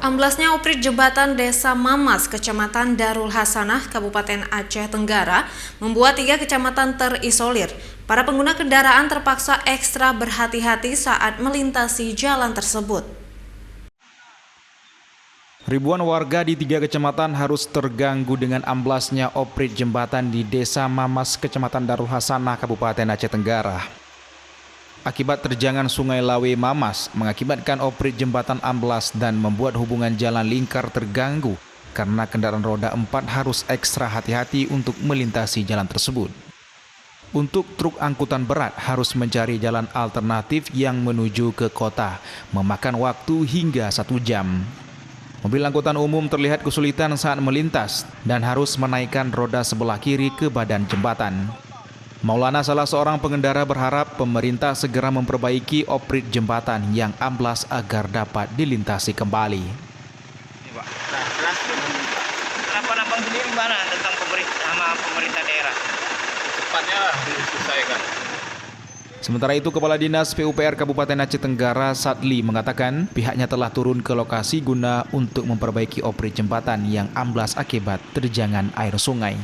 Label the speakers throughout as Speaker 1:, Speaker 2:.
Speaker 1: Amblasnya oprit jembatan Desa Mamas, Kecamatan Darul Hasanah, Kabupaten Aceh Tenggara, membuat 3 kecamatan terisolir. Para pengguna kendaraan terpaksa ekstra berhati-hati saat melintasi jalan tersebut.
Speaker 2: Ribuan warga di 3 kecamatan harus terganggu dengan amblasnya oprit jembatan di Desa Mamas, Kecamatan Darul Hasanah, Kabupaten Aceh Tenggara. Akibat terjangan Sungai Lawe Mamas mengakibatkan oprit jembatan amblas dan membuat hubungan jalan lingkar terganggu karena kendaraan roda 4 harus ekstra hati-hati untuk melintasi jalan tersebut. Untuk truk angkutan berat harus mencari jalan alternatif yang menuju ke kota, memakan waktu hingga 1 jam. Mobil angkutan umum terlihat kesulitan saat melintas dan harus menaikkan roda sebelah kiri ke badan jembatan. Maulana, salah seorang pengendara, berharap pemerintah segera memperbaiki oprit jembatan yang amblas agar dapat dilintasi kembali.
Speaker 3: Harapan abang sendiri gimana tentang pemerintah daerah?
Speaker 4: Cepatnya diselesaikan.
Speaker 2: Sementara itu, Kepala Dinas PUPR Kabupaten Aceh Tenggara, Sadli, mengatakan pihaknya telah turun ke lokasi guna untuk memperbaiki oprit jembatan yang amblas akibat terjangan air sungai,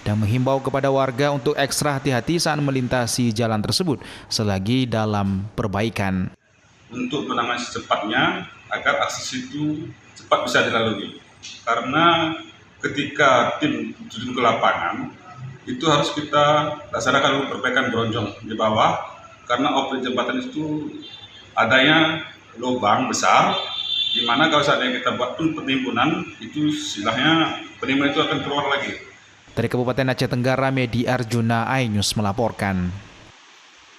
Speaker 2: dan menghimbau kepada warga untuk ekstra hati-hati saat melintasi jalan tersebut selagi dalam perbaikan.
Speaker 4: Untuk menangani secepatnya agar akses itu cepat bisa dilalui. Karena ketika tim turun ke lapangan, itu harus kita laksanakan dulu perbaikan bronjong di bawah, karena oprit jembatan itu adanya lubang besar, di mana kalau seandainya kita buat pun penimbunan, itu istilahnya penimbunan itu akan keluar lagi.
Speaker 2: Dari Kabupaten Aceh Tenggara, Medi Arjuna, iNews melaporkan.